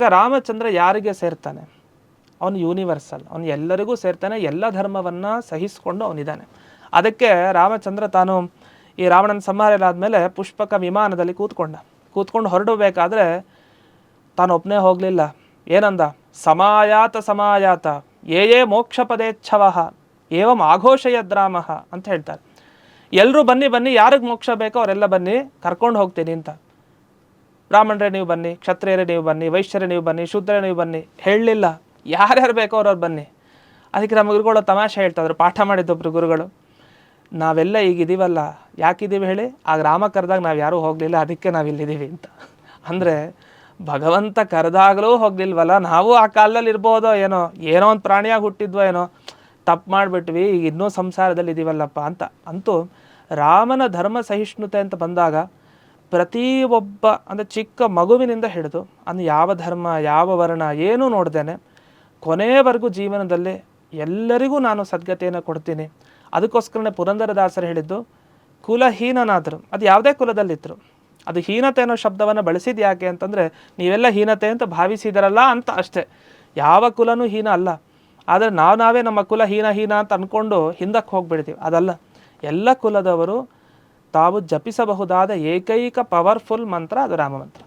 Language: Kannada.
ಈಗ ರಾಮಚಂದ್ರ ಯಾರಿಗೆ ಸೇರ್ತಾನೆ? ಅವನು ಯೂನಿವರ್ಸಲ್, ಅವನು ಎಲ್ಲರಿಗೂ ಸೇರ್ತಾನೆ, ಎಲ್ಲ ಧರ್ಮವನ್ನು ಸಹಿಸಿಕೊಂಡು ಅವನಿದ್ದಾನೆ. ಅದಕ್ಕೆ ರಾಮಚಂದ್ರ ತಾನು ಈ ರಾವಣನ ಸಂಹಾರ ಆದಮೇಲೆ ಪುಷ್ಪಕ ವಿಮಾನದಲ್ಲಿ ಕೂತ್ಕೊಂಡು ಹೊರಡಬೇಕಾದ್ರೆ ತಾನು ಒಬ್ಬನೇ ಹೋಗಲಿಲ್ಲ. ಏನಂದ? ಸಮಾಯಾತ ಸಮಾಯಾತ ಯೇ ಮೋಕ್ಷ ಪದೇಚ್ಛವ ಏವಂ ಆಘೋಷಯದ್ರಾಮಃ ಅಂತ ಹೇಳ್ತಾರೆ. ಎಲ್ಲರೂ ಬನ್ನಿ ಬನ್ನಿ, ಯಾರಿಗೆ ಮೋಕ್ಷ ಬೇಕೋ ಅವರೆಲ್ಲ ಬನ್ನಿ, ಕರ್ಕೊಂಡು ಹೋಗ್ತೀನಿ ಅಂತ. ಬ್ರಾಹ್ಮಣರೇ ನೀವು ಬನ್ನಿ, ಕ್ಷತ್ರಿಯರೇ ನೀವು ಬನ್ನಿ, ವೈಶ್ಯರೇ ನೀವು ಬನ್ನಿ, ಶೂದ್ರರೇ ನೀವು ಬನ್ನಿ ಹೇಳಲಿಲ್ಲ. ಯಾರ್ಯಾರು ಬೇಕೋ ಅವ್ರವ್ರು ಬನ್ನಿ. ಅದಕ್ಕೆ ನಮ್ಮ ಗುರುಗಳು ತಮಾಷೆ ಹೇಳ್ತಾಯಿದ್ರು, ಪಾಠ ಮಾಡಿದ್ದೊಬ್ರು ಗುರುಗಳು, ನಾವೆಲ್ಲ ಈಗಿದ್ದೀವಲ್ಲ, ಯಾಕಿದ್ದೀವಿ ಹೇಳಿ? ಆಗ ರಾಮ ಕರೆದಾಗ ನಾವು ಯಾರೂ ಹೋಗಲಿಲ್ಲ, ಅದಕ್ಕೆ ನಾವು ಇಲ್ಲಿದ್ದೀವಿ ಅಂತ. ಅಂದರೆ ಭಗವಂತ ಕರೆದಾಗಲೂ ಹೋಗ್ಲಿಲ್ವಲ್ಲ, ನಾವು ಆ ಕಾಲದಲ್ಲಿ ಇರ್ಬೋದೋ ಏನೋ ಒಂದು ಪ್ರಾಣಿಯಾಗಿ ಹುಟ್ಟಿದ್ವೋ ಏನೋ, ತಪ್ಪು ಮಾಡಿಬಿಟ್ವಿ, ಈಗ ಇನ್ನೂ ಸಂಸಾರದಲ್ಲಿ ಇದ್ದೀವಲ್ಲಪ್ಪ ಅಂತ. ಅಂತೂ ರಾಮನ ಧರ್ಮ ಸಹಿಷ್ಣುತೆ ಅಂತ ಬಂದಾಗ ಪ್ರತಿಯೊಬ್ಬ ಅಂದರೆ ಚಿಕ್ಕ ಮಗುವಿನಿಂದ ಹಿಡಿದು ಅಂದು ಯಾವ ಧರ್ಮ ಯಾವ ವರ್ಣ ಏನೂ ನೋಡ್ದೇನೆ ಕೊನೆಯವರೆಗೂ ಜೀವನದಲ್ಲಿ ಎಲ್ಲರಿಗೂ ನಾನು ಸದ್ಗತಿಯನ್ನು ಕೊಡ್ತೀನಿ. ಅದಕ್ಕೋಸ್ಕರನೇ ಪುರಂದರದಾಸರು ಹೇಳಿದ್ದು, ಕುಲಹೀನನಾದರು, ಅದು ಯಾವುದೇ ಕುಲದಲ್ಲಿದ್ದರು, ಅದು ಹೀನತೆ ಅನ್ನೋ ಶಬ್ದವನ್ನು ಬಳಸಿದ್ದು ಯಾಕೆ ಅಂತಂದರೆ ನೀವೆಲ್ಲ ಹೀನತೆ ಅಂತ ಭಾವಿಸಿದರಲ್ಲ ಅಂತ ಅಷ್ಟೇ. ಯಾವ ಕುಲನೂ ಹೀನ ಅಲ್ಲ. ಆದರೆ ನಾವೇ ನಮ್ಮ ಕುಲ ಹೀನ ಅಂತ ಅಂದ್ಕೊಂಡು ಹಿಂದಕ್ಕೆ ಹೋಗ್ಬಿಡ್ತೀವಿ. ಅದಲ್ಲ, ಎಲ್ಲ ಕುಲದವರು ತಾವು ಜಪಿಸಬಹುದಾದ ಏಕೈಕ ಪವರ್ಫುಲ್ ಮಂತ್ರ ಅದು ರಾಮ ಮಂತ್ರ.